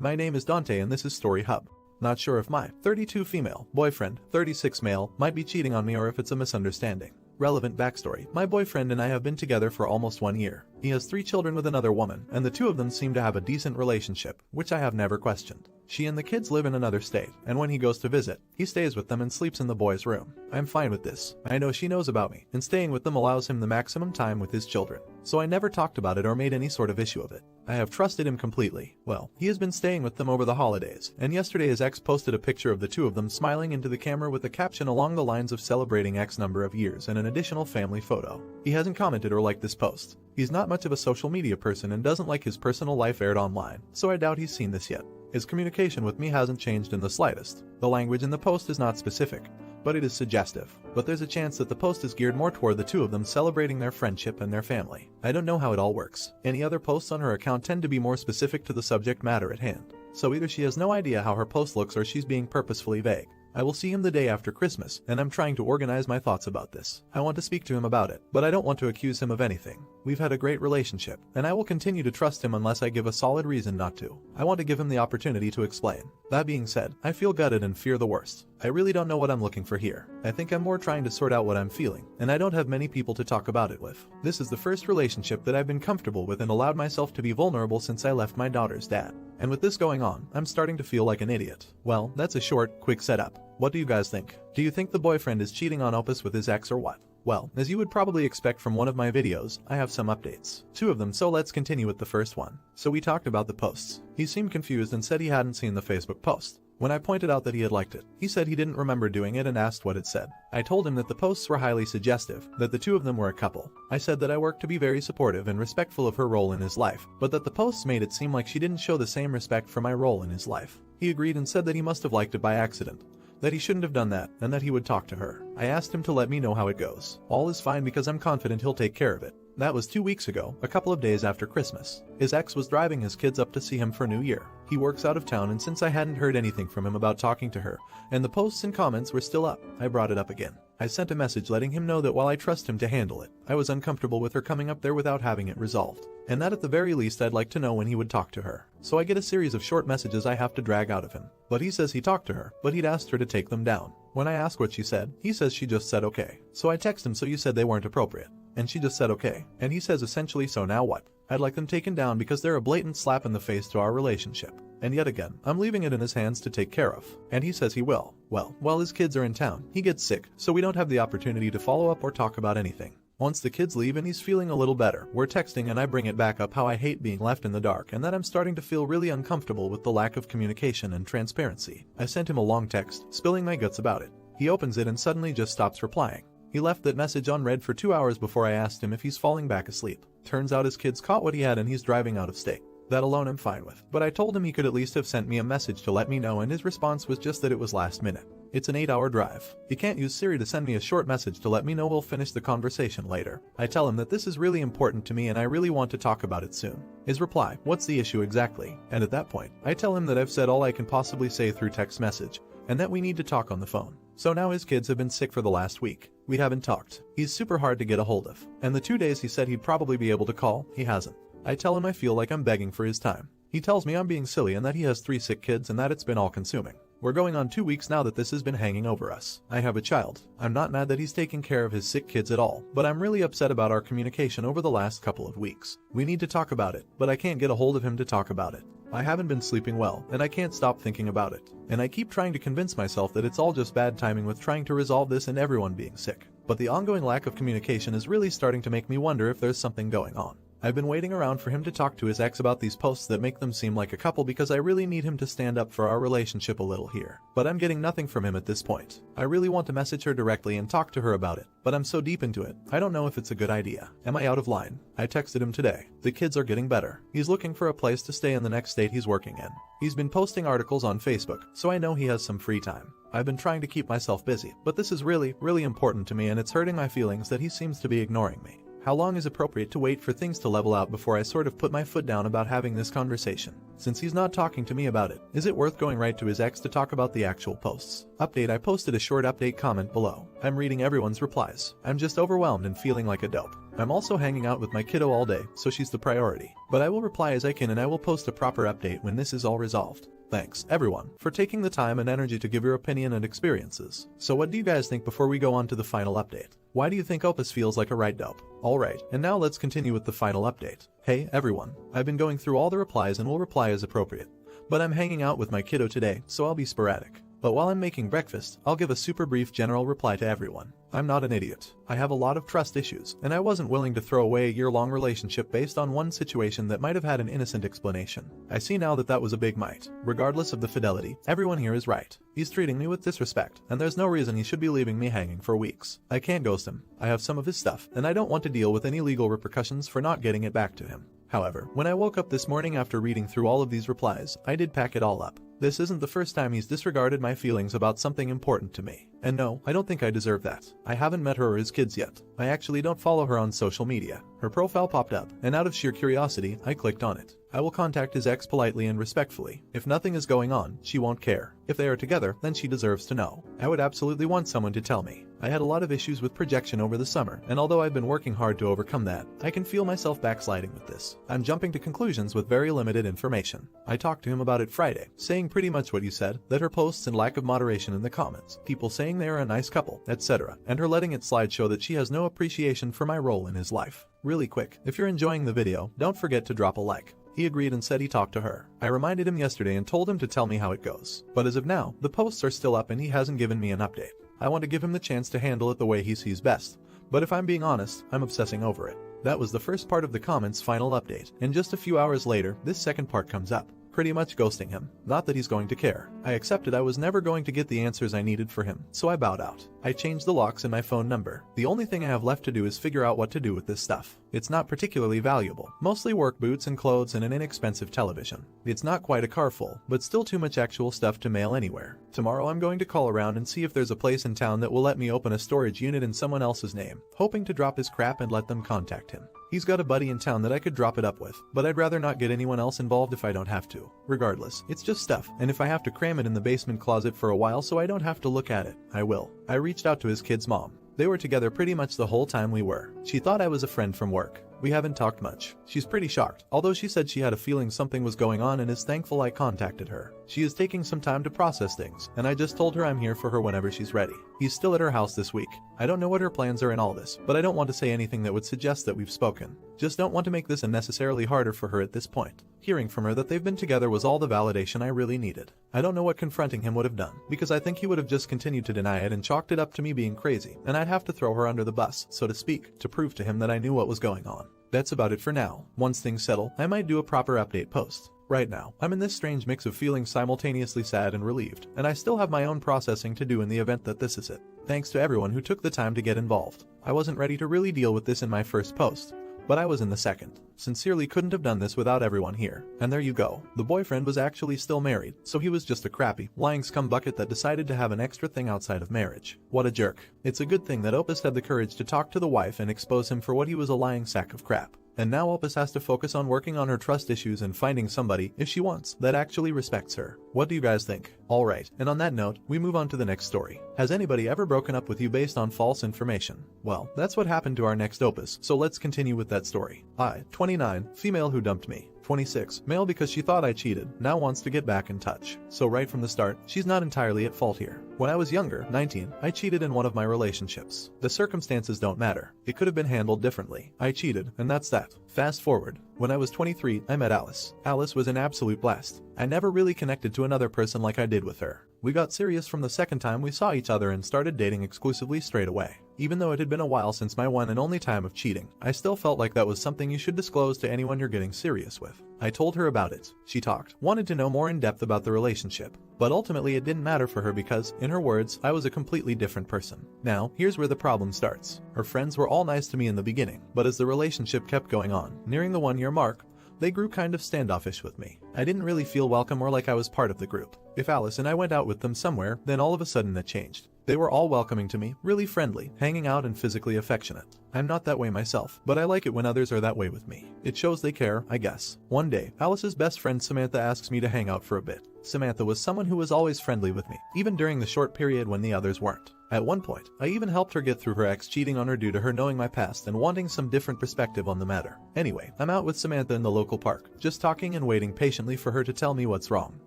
My name is Dante and this is Story Hub. Not sure if my 32 female boyfriend, 36 male, might be cheating on me or if it's a misunderstanding. Relevant backstory: my boyfriend and I have been together for almost 1 year. He has 3 children with another woman, and the two of them seem to have a decent relationship, which I have never questioned. She and the kids live in another state, and when he goes to visit, he stays with them and sleeps in the boys' room. I'm fine with this. I know she knows about me, and staying with them allows him the maximum time with his children. So I never talked about it or made any sort of issue of it. I have trusted him completely. Well, he has been staying with them over the holidays, and yesterday his ex posted a picture of the two of them smiling into the camera with a caption along the lines of celebrating X number of years and an additional family photo. He hasn't commented or liked this post. He's not much of a social media person and doesn't like his personal life aired online, so I doubt he's seen this yet. His communication with me hasn't changed in the slightest. The language in the post is not specific, but it is suggestive. But there's a chance that the post is geared more toward the two of them celebrating their friendship and their family. I don't know how it all works. Any other posts on her account tend to be more specific to the subject matter at hand. So either she has no idea how her post looks or she's being purposefully vague. I will see him the day after Christmas, and I'm trying to organize my thoughts about this. I want to speak to him about it, but I don't want to accuse him of anything. We've had a great relationship, and I will continue to trust him unless I give a solid reason not to. I want to give him the opportunity to explain. That being said, I feel gutted and fear the worst. I really don't know what I'm looking for here. I think I'm more trying to sort out what I'm feeling, and I don't have many people to talk about it with. This is the first relationship that I've been comfortable with and allowed myself to be vulnerable since I left my daughter's dad. And with this going on, I'm starting to feel like an idiot. Well, that's a short, quick setup. What do you guys think? Do you think the boyfriend is cheating on Opus with his ex or what? Well, as you would probably expect from one of my videos, I have some updates. 2 of them, so let's continue with the first one. So we talked about the posts. He seemed confused and said he hadn't seen the Facebook post. When I pointed out that he had liked it, he said he didn't remember doing it and asked what it said. I told him that the posts were highly suggestive, that the two of them were a couple. I said that I worked to be very supportive and respectful of her role in his life, but that the posts made it seem like she didn't show the same respect for my role in his life. He agreed and said that he must have liked it by accident, that he shouldn't have done that, and that he would talk to her. I asked him to let me know how it goes. All is fine because I'm confident he'll take care of it. That was 2 weeks ago, a couple of days after Christmas. His ex was driving his kids up to see him for New Year. He works out of town, and since I hadn't heard anything from him about talking to her, and the posts and comments were still up, I brought it up again. I sent a message letting him know that while I trust him to handle it, I was uncomfortable with her coming up there without having it resolved, and that at the very least I'd like to know when he would talk to her. So I get a series of short messages I have to drag out of him. But he says he talked to her, but he'd asked her to take them down. When I ask what she said, he says she just said okay. So I text him, so you said they weren't appropriate. And she just said okay. And he says essentially, so now what? I'd like them taken down because they're a blatant slap in the face to our relationship. And yet again, I'm leaving it in his hands to take care of. And he says he will. Well, while his kids are in town, he gets sick, so we don't have the opportunity to follow up or talk about anything. Once the kids leave and he's feeling a little better, we're texting and I bring it back up how I hate being left in the dark and that I'm starting to feel really uncomfortable with the lack of communication and transparency. I sent him a long text, spilling my guts about it. He opens it and suddenly just stops replying. He left that message unread for 2 hours before I asked him if he's falling back asleep. Turns out his kids caught what he had and he's driving out of state. That alone I'm fine with, but I told him he could at least have sent me a message to let me know, and his response was just that it was last minute. It's an 8-hour drive. He can't use Siri to send me a short message to let me know we'll finish the conversation later. I tell him that this is really important to me and I really want to talk about it soon. His reply, what's the issue exactly? And at that point, I tell him that I've said all I can possibly say through text message, and that we need to talk on the phone. So now his kids have been sick for the last week. We haven't talked. He's super hard to get a hold of. And the 2 days he said he'd probably be able to call, he hasn't. I tell him I feel like I'm begging for his time. He tells me I'm being silly and that he has 3 sick kids and that it's been all-consuming. We're going on 2 weeks now that this has been hanging over us. I have a child. I'm not mad that he's taking care of his sick kids at all, but I'm really upset about our communication over the last couple of weeks. We need to talk about it, but I can't get a hold of him to talk about it. I haven't been sleeping well, and I can't stop thinking about it. And I keep trying to convince myself that it's all just bad timing with trying to resolve this and everyone being sick. But the ongoing lack of communication is really starting to make me wonder if there's something going on. I've been waiting around for him to talk to his ex about these posts that make them seem like a couple because I really need him to stand up for our relationship a little here. But I'm getting nothing from him at this point. I really want to message her directly and talk to her about it, but I'm so deep into it, I don't know if it's a good idea. Am I out of line? I texted him today. The kids are getting better. He's looking for a place to stay in the next state he's working in. He's been posting articles on Facebook, so I know he has some free time. I've been trying to keep myself busy, but this is really important to me and it's hurting my feelings that he seems to be ignoring me. How long is appropriate to wait for things to level out before I sort of put my foot down about having this conversation? Since he's not talking to me about it, is it worth going right to his ex to talk about the actual posts? Update: I posted a short update comment below. I'm reading everyone's replies. I'm just overwhelmed and feeling like a dope. I'm also hanging out with my kiddo all day, so she's the priority. But I will reply as I can and I will post a proper update when this is all resolved. Thanks, everyone, for taking the time and energy to give your opinion and experiences. So what do you guys think before we go on to the final update? Why do you think Opus feels like a right dope? Alright, and now let's continue with the final update. Hey, everyone, I've been going through all the replies and will reply as appropriate. But I'm hanging out with my kiddo today, so I'll be sporadic. But while I'm making breakfast, I'll give a super brief general reply to everyone. I'm not an idiot. I have a lot of trust issues, and I wasn't willing to throw away a year-long relationship based on one situation that might have had an innocent explanation. I see now that that was a big might. Regardless of the fidelity, everyone here is right. He's treating me with disrespect, and there's no reason he should be leaving me hanging for weeks. I can't ghost him. I have some of his stuff, and I don't want to deal with any legal repercussions for not getting it back to him. However, when I woke up this morning after reading through all of these replies, I did pack it all up. This isn't the first time he's disregarded my feelings about something important to me. And no, I don't think I deserve that. I haven't met her or his kids yet. I actually don't follow her on social media. Her profile popped up, and out of sheer curiosity, I clicked on it. I will contact his ex politely and respectfully. If nothing is going on, she won't care. If they are together, then she deserves to know. I would absolutely want someone to tell me. I had a lot of issues with projection over the summer, and although I've been working hard to overcome that, I can feel myself backsliding with this. I'm jumping to conclusions with very limited information. I talked to him about it Friday, saying pretty much what you said, that her posts and lack of moderation in the comments, people saying they are a nice couple, etc., and her letting it slide show that she has no appreciation for my role in his life. Really quick, if you're enjoying the video, don't forget to drop a like. He agreed and said he talked to her. I reminded him yesterday and told him to tell me how it goes. But as of now, the posts are still up and he hasn't given me an update. I want to give him the chance to handle it the way he sees best. But if I'm being honest, I'm obsessing over it. That was the first part of the comments final update, and just a few hours later, this second part comes up. Pretty much ghosting him. Not that he's going to care. I accepted I was never going to get the answers I needed for him, so I bowed out. I changed the locks in my phone number. The only thing I have left to do is figure out what to do with this stuff. It's not particularly valuable. Mostly work boots and clothes and an inexpensive television. It's not quite a car full, but still too much actual stuff to mail anywhere. Tomorrow I'm going to call around and see if there's a place in town that will let me open a storage unit in someone else's name, hoping to drop his crap and let them contact him. He's got a buddy in town that I could drop it up with, but I'd rather not get anyone else involved if I don't have to. Regardless, it's just stuff, and if I have to cram it in the basement closet for a while so I don't have to look at it, I will. I reached out to his kid's mom. They were together pretty much the whole time we were. She thought I was a friend from work. We haven't talked much. She's pretty shocked, although she said she had a feeling something was going on and is thankful I contacted her. She is taking some time to process things, and I just told her I'm here for her whenever she's ready. He's still at her house this week. I don't know what her plans are in all this, but I don't want to say anything that would suggest that we've spoken. Just don't want to make this unnecessarily harder for her at this point. Hearing from her that they've been together was all the validation I really needed. I don't know what confronting him would have done, because I think he would have just continued to deny it and chalked it up to me being crazy, and I'd have to throw her under the bus, so to speak, to prove to him that I knew what was going on. That's about it for now. Once things settle, I might do a proper update post. Right now, I'm in this strange mix of feeling simultaneously sad and relieved, and I still have my own processing to do in the event that this is it. Thanks to everyone who took the time to get involved. I wasn't ready to really deal with this in my first post, but I was in the second. Sincerely couldn't have done this without everyone here. And there you go. The boyfriend was actually still married, so he was just a crappy, lying scumbucket that decided to have an extra thing outside of marriage. What a jerk. It's a good thing that Opus had the courage to talk to the wife and expose him for what he was, a lying sack of crap. And now Opus has to focus on working on her trust issues and finding somebody, if she wants, that actually respects her. What do you guys think? Alright, and on that note, we move on to the next story. Has anybody ever broken up with you based on false information? Well, that's what happened to our next Opus, so let's continue with that story. I, 29, female who dumped me. 26, male because she thought I cheated, now wants to get back in touch. So right from the start, she's not entirely at fault here. When I was younger, 19, I cheated in one of my relationships. The circumstances don't matter. It could have been handled differently. I cheated, and that's that. Fast forward. When I was 23, I met Alice. Alice was an absolute blast. I never really connected to another person like I did with her. We got serious from the second time we saw each other and started dating exclusively straight away. Even though it had been a while since my one and only time of cheating, I still felt like that was something you should disclose to anyone you're getting serious with. I told her about it. She talked, wanted to know more in depth about the relationship. But ultimately it didn't matter for her because, in her words, I was a completely different person. Now, here's where the problem starts. Her friends were all nice to me in the beginning, but as the relationship kept going on, nearing the 1-year mark, they grew kind of standoffish with me. I didn't really feel welcome or like I was part of the group. If Alice and I went out with them somewhere, then all of a sudden that changed. They were all welcoming to me, really friendly, hanging out and physically affectionate. I'm not that way myself, but I like it when others are that way with me. It shows they care, I guess. One day, Alice's best friend Samantha asks me to hang out for a bit. Samantha was someone who was always friendly with me, even during the short period when the others weren't. At one point, I even helped her get through her ex cheating on her due to her knowing my past and wanting some different perspective on the matter. Anyway, I'm out with Samantha in the local park, just talking and waiting patiently for her to tell me what's wrong.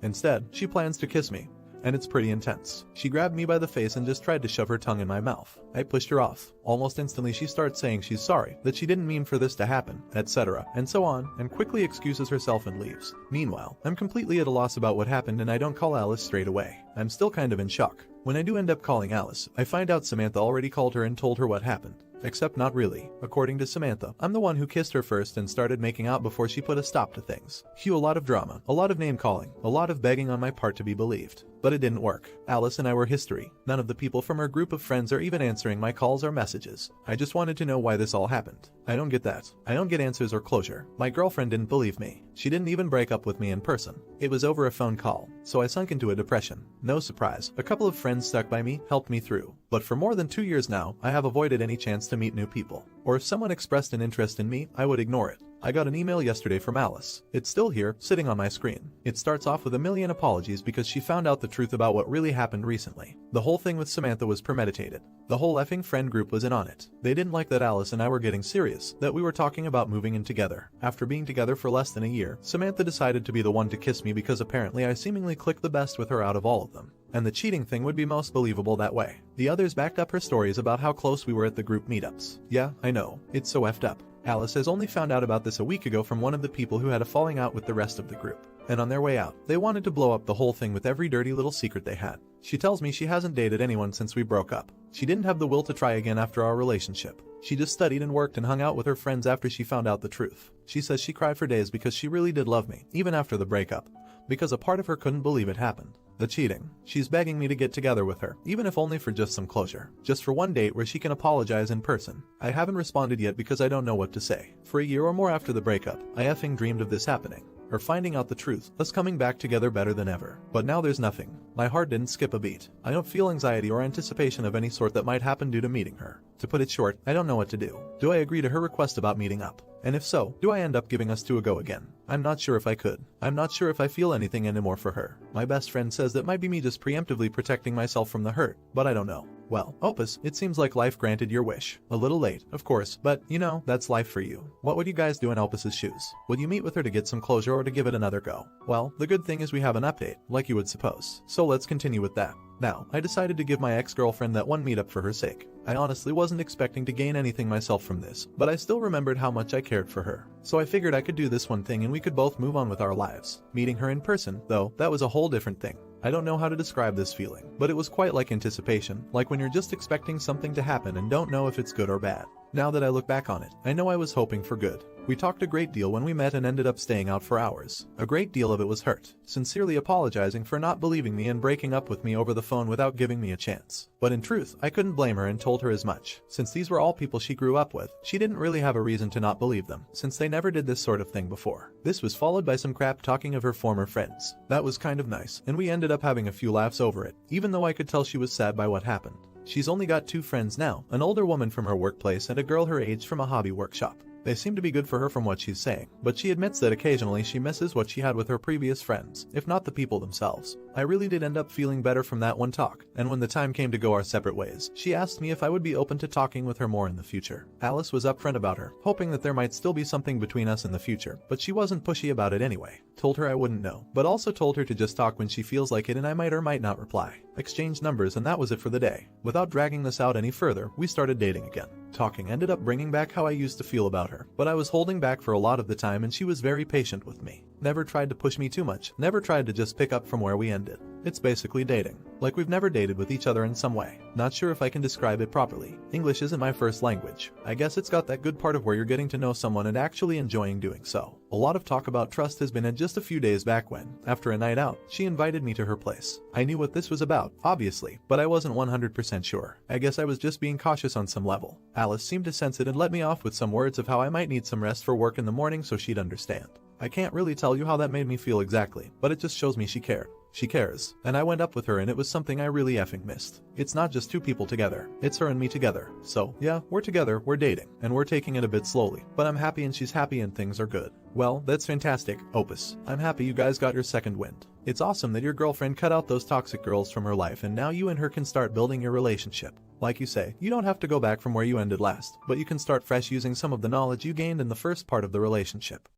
Instead, she plans to kiss me. And it's pretty intense. She grabbed me by the face and just tried to shove her tongue in my mouth. I pushed her off. Almost instantly she starts saying she's sorry, that she didn't mean for this to happen, etc. and so on, and quickly excuses herself and leaves. Meanwhile, I'm completely at a loss about what happened and I don't call Alice straight away. I'm still kind of in shock. When I do end up calling Alice, I find out Samantha already called her and told her what happened. Except not really. According to Samantha, I'm the one who kissed her first and started making out before she put a stop to things. Cue a lot of drama, a lot of name calling, a lot of begging on my part to be believed. But it didn't work. Alice and I were history. None of the people from her group of friends are even answering my calls or messages. I just wanted to know why this all happened. I don't get that. I don't get answers or closure. My girlfriend didn't believe me. She didn't even break up with me in person. It was over a phone call. So I sunk into a depression. No surprise. A couple of friends stuck by me, helped me through. But for more than 2 years now, I have avoided any chance to meet new people. Or if someone expressed an interest in me, I would ignore it. I got an email yesterday from Alice. It's still here, sitting on my screen. It starts off with a million apologies because she found out the truth about what really happened recently. The whole thing with Samantha was premeditated. The whole effing friend group was in on it. They didn't like that Alice and I were getting serious, that we were talking about moving in together. After being together for less than a year, Samantha decided to be the one to kiss me because apparently I seemingly clicked the best with her out of all of them. And the cheating thing would be most believable that way. The others backed up her stories about how close we were at the group meetups. Yeah, I know. It's so effed up. Alice has only found out about this a week ago from one of the people who had a falling out with the rest of the group. And on their way out, they wanted to blow up the whole thing with every dirty little secret they had. She tells me she hasn't dated anyone since we broke up. She didn't have the will to try again after our relationship. She just studied and worked and hung out with her friends after she found out the truth. She says she cried for days because she really did love me, even after the breakup. Because a part of her couldn't believe it happened. The cheating. She's begging me to get together with her, even if only for just some closure. Just for one date where she can apologize in person. I haven't responded yet because I don't know what to say. For a year or more after the breakup, I effing dreamed of this happening. Her finding out the truth, us coming back together better than ever. But now there's nothing. My heart didn't skip a beat. I don't feel anxiety or anticipation of any sort that might happen due to meeting her. To put it short, I don't know what to do. Do I agree to her request about meeting up? And if so, do I end up giving us two a go again? I'm not sure if I could. I'm not sure if I feel anything anymore for her. My best friend says that might be me just preemptively protecting myself from the hurt, but I don't know. Well, Opus, it seems like life granted your wish. A little late, of course, but, you know, that's life for you. What would you guys do in Opus's shoes? Would you meet with her to get some closure or to give it another go? Well, the good thing is we have an update, like you would suppose. So let's continue with that. Now, I decided to give my ex-girlfriend that one meetup for her sake. I honestly wasn't expecting to gain anything myself from this, but I still remembered how much I cared for her. So I figured I could do this one thing and we could both move on with our lives. Meeting her in person, though, that was a whole different thing. I don't know how to describe this feeling, but it was quite like anticipation, like when you're just expecting something to happen and don't know if it's good or bad. Now that I look back on it, I know I was hoping for good. We talked a great deal when we met and ended up staying out for hours. A great deal of it was hurt, sincerely apologizing for not believing me and breaking up with me over the phone without giving me a chance. But in truth, I couldn't blame her and told her as much. Since these were all people she grew up with, she didn't really have a reason to not believe them, since they never did this sort of thing before. This was followed by some crap talking of her former friends. That was kind of nice, and we ended up having a few laughs over it, even though I could tell she was sad by what happened. She's only got 2 friends now, an older woman from her workplace and a girl her age from a hobby workshop. They seem to be good for her from what she's saying, but she admits that occasionally she misses what she had with her previous friends, if not the people themselves. I really did end up feeling better from that one talk, and when the time came to go our separate ways, she asked me if I would be open to talking with her more in the future. Alice was upfront about her, hoping that there might still be something between us in the future, but she wasn't pushy about it anyway. Told her I wouldn't know, but also told her to just talk when she feels like it and I might or might not reply. Exchanged numbers and that was it for the day. Without dragging this out any further, we started dating again. Talking ended up bringing back how I used to feel about her, but I was holding back for a lot of the time and she was very patient with me. Never tried to push me too much, never tried to just pick up from where we ended. It's basically dating. Like we've never dated with each other in some way. Not sure if I can describe it properly. English isn't my first language. I guess it's got that good part of where you're getting to know someone and actually enjoying doing so. A lot of talk about trust has been had just a few days back when, after a night out, she invited me to her place. I knew what this was about, obviously, but I wasn't 100% sure. I guess I was just being cautious on some level. Alice seemed to sense it and let me off with some words of how I might need some rest for work in the morning so she'd understand. I can't really tell you how that made me feel exactly, but it just shows me she cared. She cares, and I went up with her and it was something I really effing missed. It's not just two people together, it's her and me together. So, yeah, we're together, we're dating, and we're taking it a bit slowly. But I'm happy and she's happy and things are good. Well, that's fantastic, Opus. I'm happy you guys got your second wind. It's awesome that your girlfriend cut out those toxic girls from her life and now you and her can start building your relationship. Like you say, you don't have to go back from where you ended last, but you can start fresh using some of the knowledge you gained in the first part of the relationship.